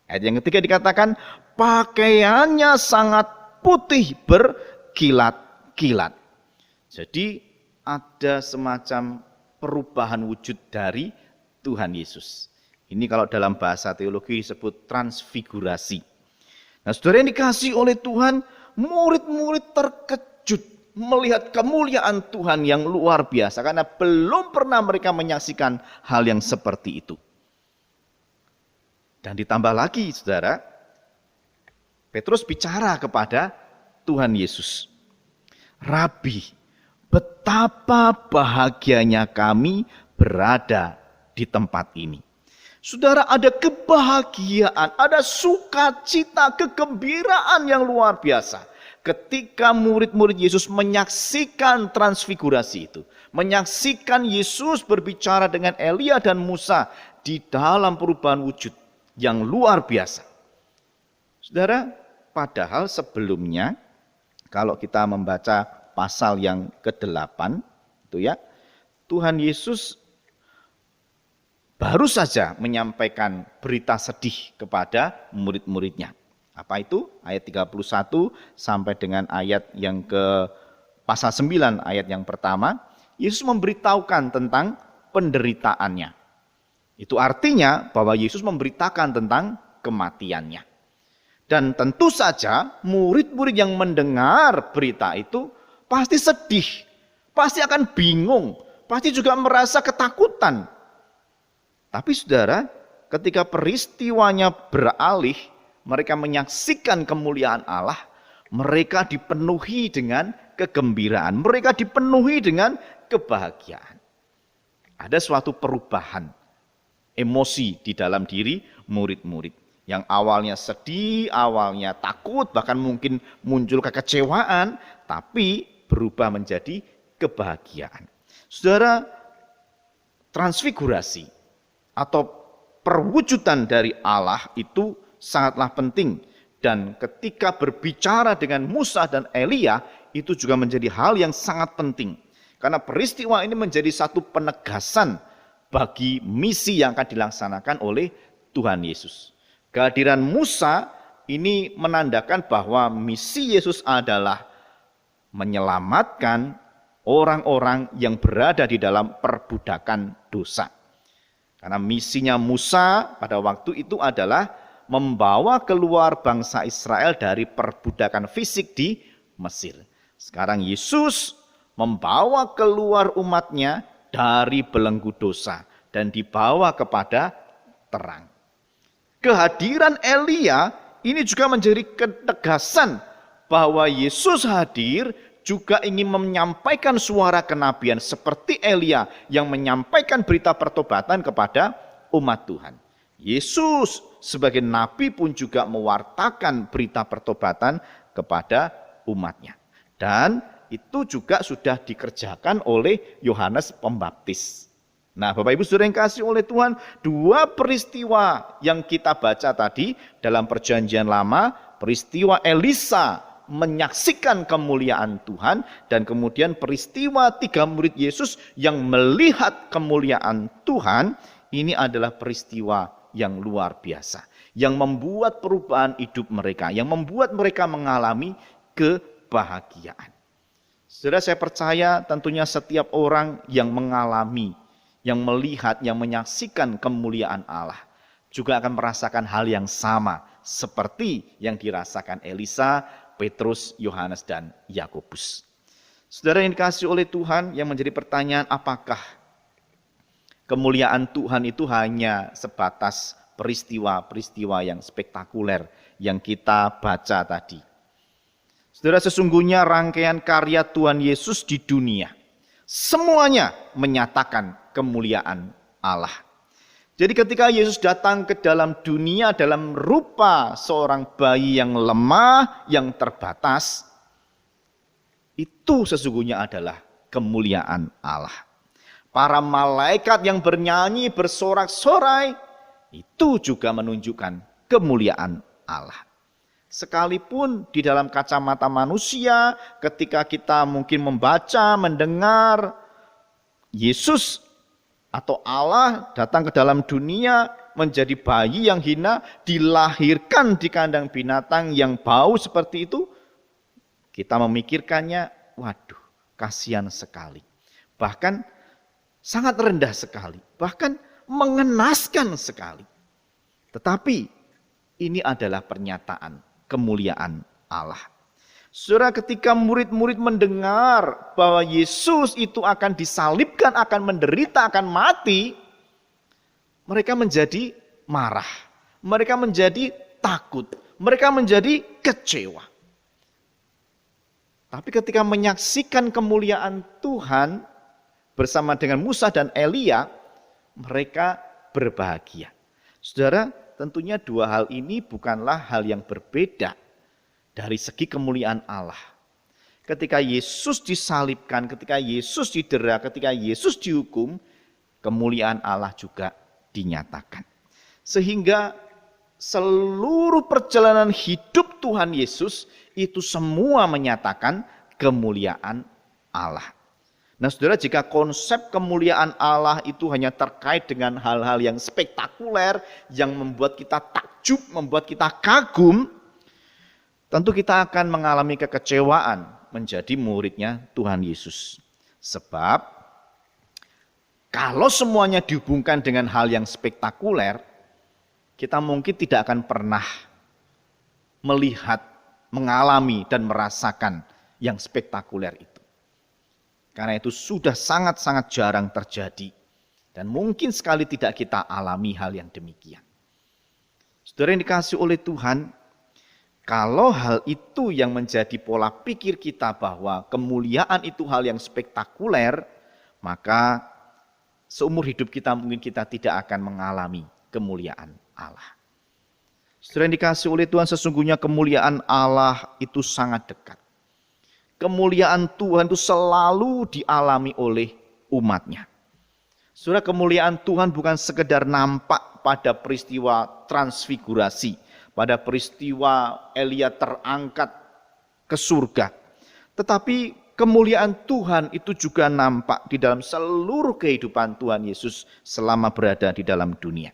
Ayat yang ketiga dikatakan, pakaiannya sangat putih berkilat-kilat. Jadi ada semacam perubahan wujud dari Tuhan Yesus. Ini kalau dalam bahasa teologi disebut transfigurasi. Nah, saudara yang dikasihi oleh Tuhan, murid-murid terkejut melihat kemuliaan Tuhan yang luar biasa, karena belum pernah mereka menyaksikan hal yang seperti itu. Dan ditambah lagi, saudara, Petrus bicara kepada Tuhan Yesus, "Rabi, betapa bahagianya kami berada di tempat ini." Saudara, ada kebahagiaan, ada sukacita, kegembiraan yang luar biasa ketika murid-murid Yesus menyaksikan transfigurasi itu. Menyaksikan Yesus berbicara dengan Elia dan Musa di dalam perubahan wujud yang luar biasa. Saudara, padahal sebelumnya kalau kita membaca pasal yang ke-8 itu ya, Tuhan Yesus baru saja menyampaikan berita sedih kepada murid-muridnya. Apa itu? Ayat 31 sampai dengan ayat yang ke pasal 9 ayat yang pertama. Yesus memberitahukan tentang penderitaannya. Itu artinya bahwa Yesus memberitakan tentang kematiannya. Dan tentu saja murid-murid yang mendengar berita itu pasti sedih, pasti akan bingung, pasti juga merasa ketakutan. Tapi saudara, ketika peristiwanya beralih, mereka menyaksikan kemuliaan Allah, mereka dipenuhi dengan kegembiraan, mereka dipenuhi dengan kebahagiaan. Ada suatu perubahan emosi di dalam diri murid-murid. Yang awalnya sedih, awalnya takut, bahkan mungkin muncul kekecewaan, tapi berubah menjadi kebahagiaan. Saudara, transfigurasi atau perwujudan dari Allah itu sangatlah penting. Dan ketika berbicara dengan Musa dan Elia, itu juga menjadi hal yang sangat penting. Karena peristiwa ini menjadi satu penegasan bagi misi yang akan dilaksanakan oleh Tuhan Yesus. Kehadiran Musa ini menandakan bahwa misi Yesus adalah menyelamatkan orang-orang yang berada di dalam perbudakan dosa. Karena misinya Musa pada waktu itu adalah membawa keluar bangsa Israel dari perbudakan fisik di Mesir. Sekarang Yesus membawa keluar umatnya dari belenggu dosa dan dibawa kepada terang. Kehadiran Elia ini juga menjadi ketegasan bahwa Yesus hadir juga ingin menyampaikan suara kenabian seperti Elia yang menyampaikan berita pertobatan kepada umat Tuhan. Yesus sebagai nabi pun juga mewartakan berita pertobatan kepada umatnya. Dan itu juga sudah dikerjakan oleh Yohanes Pembaptis. Nah, Bapak Ibu Saudara yang kasih oleh Tuhan, dua peristiwa yang kita baca tadi dalam Perjanjian Lama, peristiwa Elisa menyaksikan kemuliaan Tuhan, dan kemudian peristiwa 3 murid Yesus yang melihat kemuliaan Tuhan, ini adalah peristiwa yang luar biasa, yang membuat perubahan hidup mereka, yang membuat mereka mengalami kebahagiaan. Saudara, saya percaya tentunya setiap orang yang mengalami, yang melihat, yang menyaksikan kemuliaan Allah juga akan merasakan hal yang sama seperti yang dirasakan Elisa, Petrus, Yohanes, dan Yakobus. Saudara yang dikasihi oleh Tuhan, yang menjadi pertanyaan, apakah kemuliaan Tuhan itu hanya sebatas peristiwa-peristiwa yang spektakuler yang kita baca tadi? Saudara, sesungguhnya rangkaian karya Tuhan Yesus di dunia semuanya menyatakan kemuliaan Allah. Jadi ketika Yesus datang ke dalam dunia dalam rupa seorang bayi yang lemah, yang terbatas, itu sesungguhnya adalah kemuliaan Allah. Para malaikat yang bernyanyi bersorak-sorai, itu juga menunjukkan kemuliaan Allah. Sekalipun di dalam kacamata manusia, ketika kita mungkin membaca, mendengar Yesus atau Allah datang ke dalam dunia menjadi bayi yang hina, dilahirkan di kandang binatang yang bau seperti itu, kita memikirkannya, waduh, kasihan sekali. Bahkan sangat rendah sekali, bahkan mengenaskan sekali. Tetapi ini adalah pernyataan kemuliaan Allah. Saudara, ketika murid-murid mendengar bahwa Yesus itu akan disalibkan, akan menderita, akan mati, mereka menjadi marah, mereka menjadi takut, mereka menjadi kecewa. Tapi ketika menyaksikan kemuliaan Tuhan bersama dengan Musa dan Elia, mereka berbahagia. Saudara, tentunya dua hal ini bukanlah hal yang berbeda dari segi kemuliaan Allah. Ketika Yesus disalibkan, ketika Yesus didera, ketika Yesus dihukum, kemuliaan Allah juga dinyatakan. Sehingga seluruh perjalanan hidup Tuhan Yesus itu semua menyatakan kemuliaan Allah. Nah saudara, jika konsep kemuliaan Allah itu hanya terkait dengan hal-hal yang spektakuler, yang membuat kita takjub, membuat kita kagum, tentu kita akan mengalami kekecewaan menjadi muridnya Tuhan Yesus. Sebab Kalau semuanya dihubungkan dengan hal yang spektakuler, kita mungkin tidak akan pernah melihat, mengalami, dan merasakan yang spektakuler itu. Karena itu sudah sangat-sangat jarang terjadi. Dan mungkin sekali tidak kita alami hal yang demikian. Saudara yang dikasihi oleh Tuhan, kalau hal itu yang menjadi pola pikir kita bahwa kemuliaan itu hal yang spektakuler, maka seumur hidup kita mungkin kita tidak akan mengalami kemuliaan Allah. Saudara yang dikasihi oleh Tuhan, sesungguhnya kemuliaan Allah itu sangat dekat. Kemuliaan Tuhan itu selalu dialami oleh umatnya. Saudara, kemuliaan Tuhan bukan sekedar nampak pada peristiwa transfigurasi, pada peristiwa Elia terangkat ke surga. Tetapi kemuliaan Tuhan itu juga nampak di dalam seluruh kehidupan Tuhan Yesus selama berada di dalam dunia.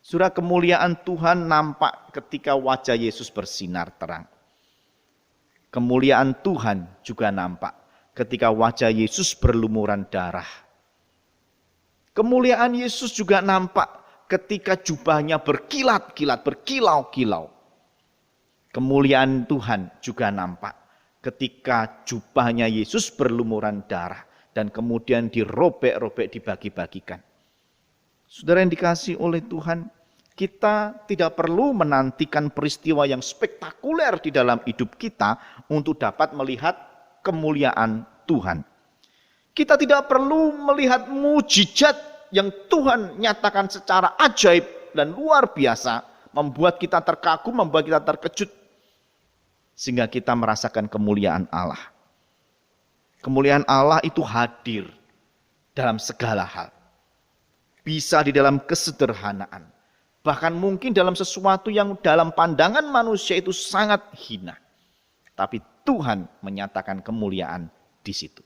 Saudara, kemuliaan Tuhan nampak ketika wajah Yesus bersinar terang. Kemuliaan Tuhan juga nampak ketika wajah Yesus berlumuran darah. Kemuliaan Yesus juga nampak ketika jubahnya berkilat-kilat, berkilau-kilau. Kemuliaan Tuhan juga nampak ketika jubahnya Yesus berlumuran darah dan kemudian dirobek-robek, dibagi-bagikan. Saudara yang dikasihi oleh Tuhan, kita tidak perlu menantikan peristiwa yang spektakuler di dalam hidup kita untuk dapat melihat kemuliaan Tuhan. Kita tidak perlu melihat mujizat yang Tuhan nyatakan secara ajaib dan luar biasa, membuat kita terkagum, membuat kita terkejut, sehingga kita merasakan kemuliaan Allah. Kemuliaan Allah itu hadir dalam segala hal. Bisa di dalam kesederhanaan. Bahkan mungkin dalam sesuatu yang dalam pandangan manusia itu sangat hina. Tapi Tuhan menyatakan kemuliaan di situ.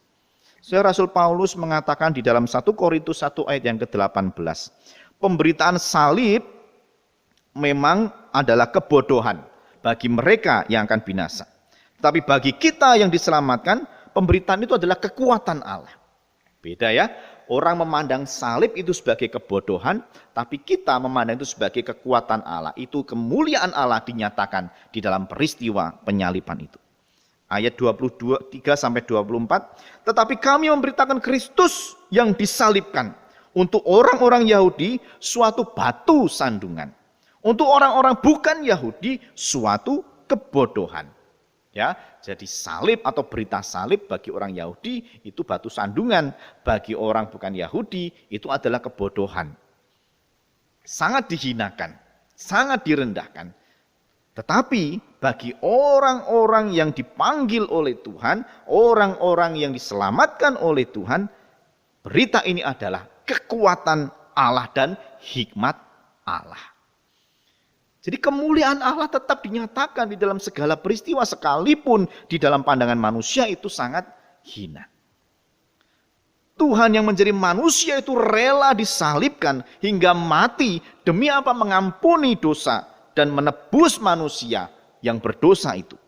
Saudara, Rasul Paulus mengatakan di dalam 1 Korintus 1 ayat yang ke-18. Pemberitaan salib memang adalah kebodohan bagi mereka yang akan binasa. Tapi bagi kita yang diselamatkan, pemberitaan itu adalah kekuatan Allah. Beda ya, orang memandang salib itu sebagai kebodohan, tapi kita memandang itu sebagai kekuatan Allah. Itu kemuliaan Allah dinyatakan di dalam peristiwa penyaliban itu. Ayat 23-24, tetapi kami memberitakan Kristus yang disalibkan. Untuk orang-orang Yahudi suatu batu sandungan. Untuk orang-orang bukan Yahudi suatu kebodohan. Ya, jadi salib atau berita salib bagi orang Yahudi itu batu sandungan. Bagi orang bukan Yahudi itu adalah kebodohan. Sangat dihinakan, sangat direndahkan. Tetapi bagi orang-orang yang dipanggil oleh Tuhan, orang-orang yang diselamatkan oleh Tuhan, berita ini adalah kekuatan Allah dan hikmat Allah. Jadi kemuliaan Allah tetap dinyatakan di dalam segala peristiwa, sekalipun di dalam pandangan manusia itu sangat hina. Tuhan yang menjadi manusia itu rela disalibkan hingga mati demi apa? Mengampuni dosa dan menebus manusia yang berdosa itu.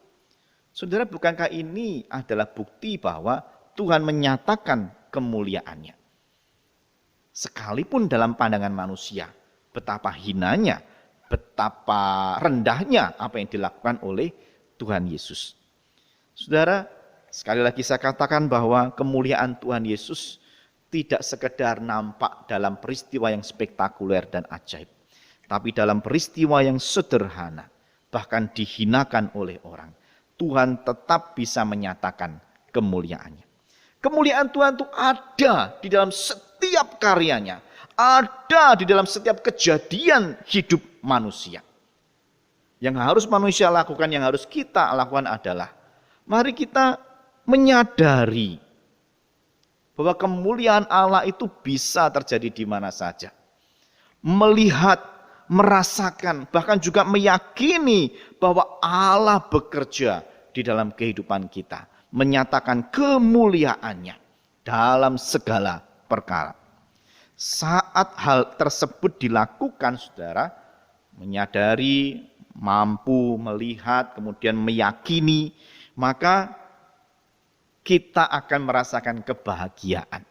Saudara, bukankah ini adalah bukti bahwa Tuhan menyatakan kemuliaannya? Sekalipun dalam pandangan manusia, betapa hinanya, betapa rendahnya apa yang dilakukan oleh Tuhan Yesus. Saudara, sekali lagi saya katakan bahwa kemuliaan Tuhan Yesus tidak sekedar nampak dalam peristiwa yang spektakuler dan ajaib. Tapi dalam peristiwa yang sederhana, bahkan dihinakan oleh orang, Tuhan tetap bisa menyatakan kemuliaannya. Kemuliaan Tuhan itu ada di dalam setiap karyanya, ada di dalam setiap kejadian hidup manusia. Yang harus manusia lakukan, yang harus kita lakukan adalah, mari kita menyadari bahwa kemuliaan Allah itu bisa terjadi di mana saja. Melihat, merasakan, bahkan juga meyakini bahwa Allah bekerja di dalam kehidupan kita. Menyatakan kemuliaannya dalam segala perkara. Saat hal tersebut dilakukan, saudara, menyadari, mampu melihat, kemudian meyakini, maka kita akan merasakan kebahagiaan.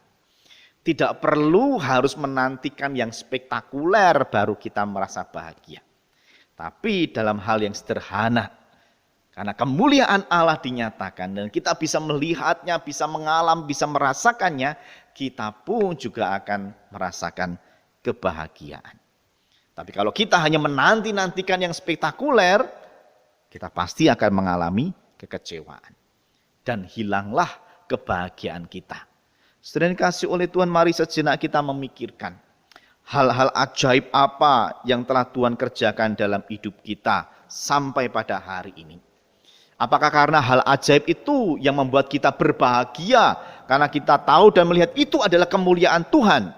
Tidak perlu harus menantikan yang spektakuler baru kita merasa bahagia. Tapi dalam hal yang sederhana, karena kemuliaan Allah dinyatakan dan kita bisa melihatnya, bisa mengalami, bisa merasakannya, kita pun juga akan merasakan kebahagiaan. Tapi kalau kita hanya menanti-nantikan yang spektakuler, kita pasti akan mengalami kekecewaan. Dan hilanglah kebahagiaan kita. Saudara yang kasih oleh Tuhan, mari sejenak kita memikirkan hal-hal ajaib apa yang telah Tuhan kerjakan dalam hidup kita sampai pada hari ini. Apakah karena hal ajaib itu yang membuat kita berbahagia karena kita tahu dan melihat itu adalah kemuliaan Tuhan?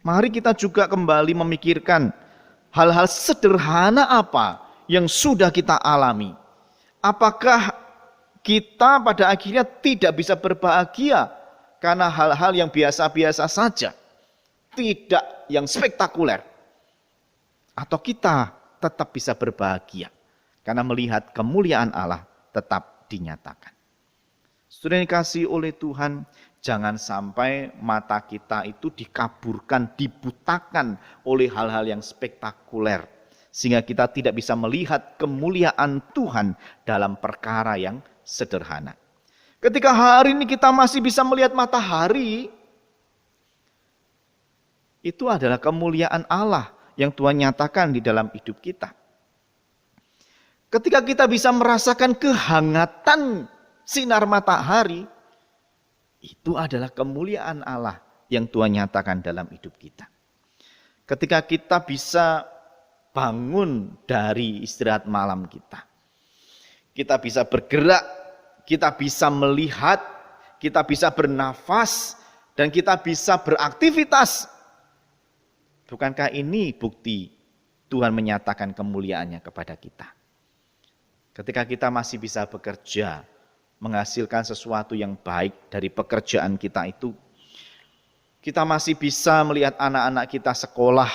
Mari kita juga kembali memikirkan hal-hal sederhana apa yang sudah kita alami. Apakah kita pada akhirnya tidak bisa berbahagia karena hal-hal yang biasa-biasa saja, tidak yang spektakuler? Atau kita tetap bisa berbahagia karena melihat kemuliaan Allah tetap dinyatakan? Saudara yang dikasihi oleh Tuhan, jangan sampai mata kita itu dikaburkan, dibutakan oleh hal-hal yang spektakuler, sehingga kita tidak bisa melihat kemuliaan Tuhan dalam perkara yang sederhana. Ketika hari ini kita masih bisa melihat matahari, itu adalah kemuliaan Allah yang Tuhan nyatakan di dalam hidup kita. Ketika kita bisa merasakan kehangatan sinar matahari, itu adalah kemuliaan Allah yang Tuhan nyatakan dalam hidup kita. Ketika kita bisa bangun dari istirahat malam kita, kita bisa bergerak, kita bisa melihat, kita bisa bernafas, dan kita bisa beraktivitas. Bukankah ini bukti Tuhan menyatakan kemuliaannya kepada kita? Ketika kita masih bisa bekerja, menghasilkan sesuatu yang baik dari pekerjaan kita itu, kita masih bisa melihat anak-anak kita sekolah,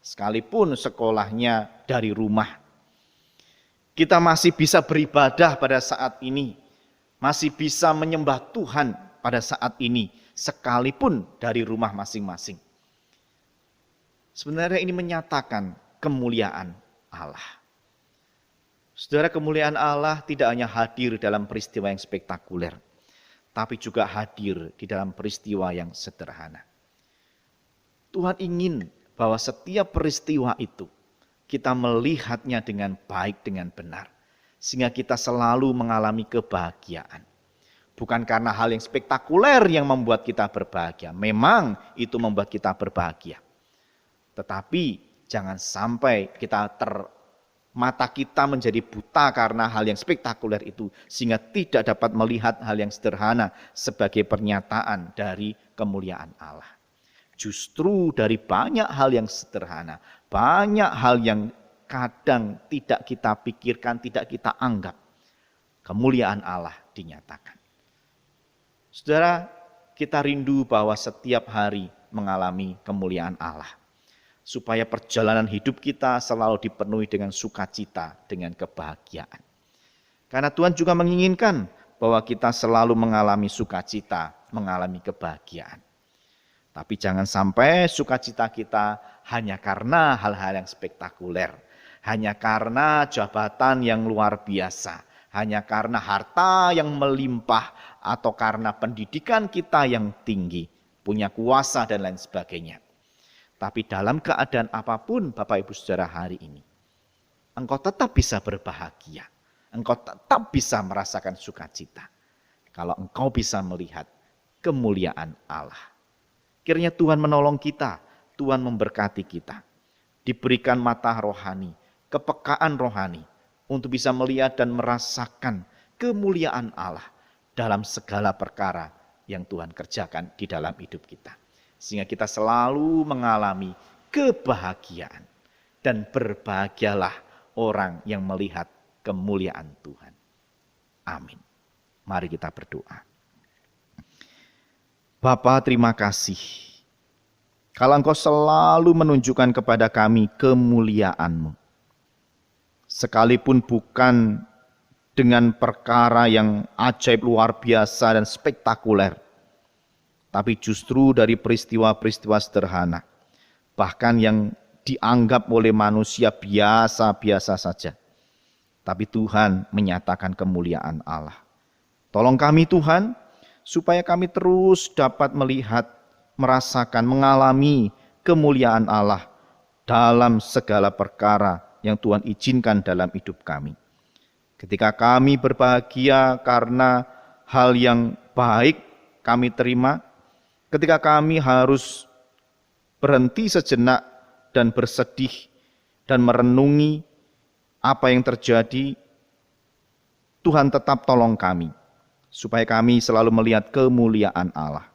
sekalipun sekolahnya dari rumah. Kita masih bisa beribadah pada saat ini, masih bisa menyembah Tuhan pada saat ini, sekalipun dari rumah masing-masing. Sebenarnya ini menyatakan kemuliaan Allah. Saudara, kemuliaan Allah tidak hanya hadir dalam peristiwa yang spektakuler, tapi juga hadir di dalam peristiwa yang sederhana. Tuhan ingin bahwa setiap peristiwa itu kita melihatnya dengan baik, dengan benar. Sehingga kita selalu mengalami kebahagiaan. Bukan karena hal yang spektakuler yang membuat kita berbahagia. Memang itu membuat kita berbahagia. Tetapi jangan sampai mata kita menjadi buta karena hal yang spektakuler itu. Sehingga tidak dapat melihat hal yang sederhana sebagai pernyataan dari kemuliaan Allah. Justru dari banyak hal yang sederhana, banyak hal yang kadang tidak kita pikirkan, tidak kita anggap, kemuliaan Allah dinyatakan. Saudara, kita rindu bahwa setiap hari mengalami kemuliaan Allah. Supaya perjalanan hidup kita selalu dipenuhi dengan sukacita, dengan kebahagiaan. Karena Tuhan juga menginginkan bahwa kita selalu mengalami sukacita, mengalami kebahagiaan. Tapi jangan sampai sukacita kita hanya karena hal-hal yang spektakuler. Hanya karena jabatan yang luar biasa. Hanya karena harta yang melimpah. Atau karena pendidikan kita yang tinggi. Punya kuasa dan lain sebagainya. Tapi dalam keadaan apapun Bapak Ibu Saudara hari ini, engkau tetap bisa berbahagia. Engkau tetap bisa merasakan sukacita. Kalau engkau bisa melihat kemuliaan Allah. Kiranya Tuhan menolong kita, Tuhan memberkati kita. Diberikan mata rohani, kepekaan rohani, untuk bisa melihat dan merasakan kemuliaan Allah dalam segala perkara yang Tuhan kerjakan di dalam hidup kita. Sehingga kita selalu mengalami kebahagiaan. Dan berbahagialah orang yang melihat kemuliaan Tuhan. Amin. Mari kita berdoa. Bapa, terima kasih. Kalau Engkau selalu menunjukkan kepada kami kemuliaan-Mu. Sekalipun bukan dengan perkara yang ajaib luar biasa dan spektakuler. tapi justru dari peristiwa-peristiwa sederhana, bahkan yang dianggap oleh manusia biasa-biasa saja. Tapi Tuhan menyatakan kemuliaan Allah. Tolong kami Tuhan, supaya kami terus dapat melihat, merasakan, mengalami kemuliaan Allah dalam segala perkara yang Tuhan izinkan dalam hidup kami. Ketika kami berbahagia karena hal yang baik kami terima, ketika kami harus berhenti sejenak dan bersedih dan merenungi apa yang terjadi, Tuhan tetap tolong kami, supaya kami selalu melihat kemuliaan Allah.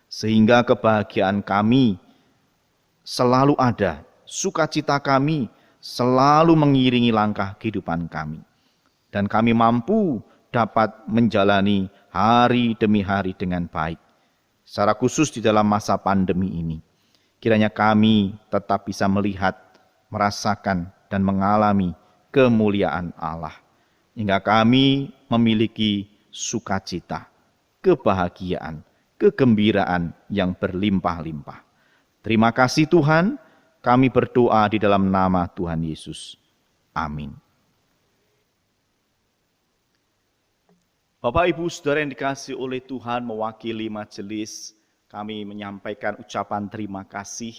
Sehingga kebahagiaan kami selalu ada, sukacita kami selalu mengiringi langkah kehidupan kami. Dan kami mampu dapat menjalani hari demi hari dengan baik. Secara khusus di dalam masa pandemi ini, kiranya kami tetap bisa melihat, merasakan, dan mengalami kemuliaan Allah. Hingga kami memiliki sukacita, kebahagiaan, kegembiraan yang berlimpah-limpah. Terima kasih Tuhan, kami berdoa di dalam nama Tuhan Yesus. Amin. Bapak Ibu Saudara yang dikasihi oleh Tuhan, mewakili majelis, kami menyampaikan ucapan terima kasih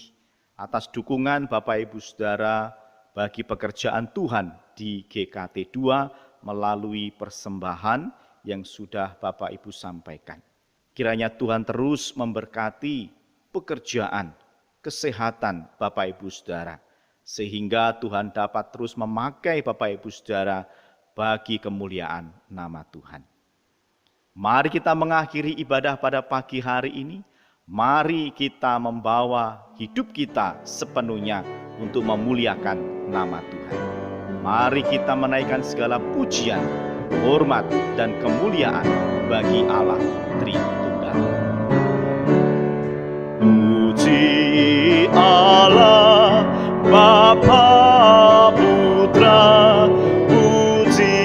atas dukungan Bapak Ibu Saudara bagi pekerjaan Tuhan di GKT 2 melalui persembahan yang sudah Bapak Ibu sampaikan. Kiranya Tuhan terus memberkati pekerjaan, kesehatan Bapak Ibu Saudara, sehingga Tuhan dapat terus memakai Bapak Ibu Saudara bagi kemuliaan nama Tuhan. Mari kita mengakhiri ibadah pada pagi hari ini. Mari kita membawa hidup kita sepenuhnya untuk memuliakan nama Tuhan. Mari kita menaikkan segala pujian, hormat, dan kemuliaan bagi Allah Tritunggal. Puji Allah Bapa Putra, puji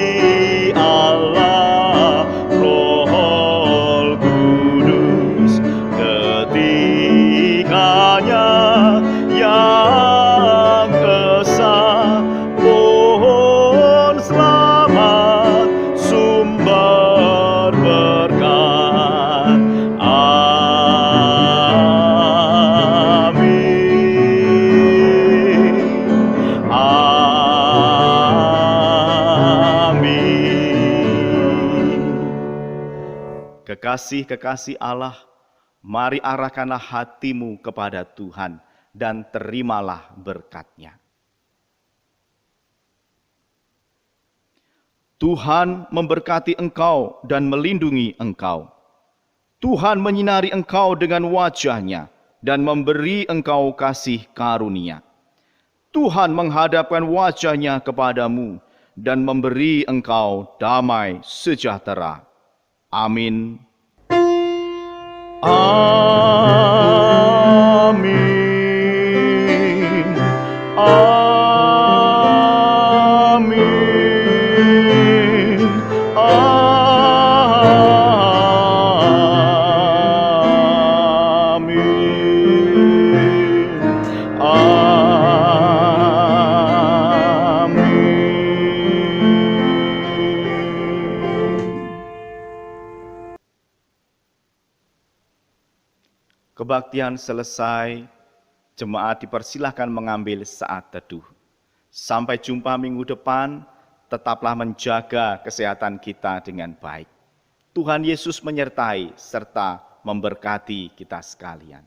Allah Roh Kudus, ketiganya yang esa, pohon selamat, sumber berkat. Kekasih-kekasih Allah, mari arahkanlah hatimu kepada Tuhan dan terimalah berkat-Nya. Tuhan memberkati engkau dan melindungi engkau. Tuhan menyinari engkau dengan wajah-Nya dan memberi engkau kasih karunia. Tuhan menghadapkan wajah-Nya kepadamu dan memberi engkau damai sejahtera. Amin. Amin. Amin. Amin. Kebaktian selesai, jemaat dipersilahkan mengambil saat teduh. Sampai jumpa minggu depan, tetaplah menjaga kesehatan kita dengan baik. Tuhan Yesus menyertai serta memberkati kita sekalian.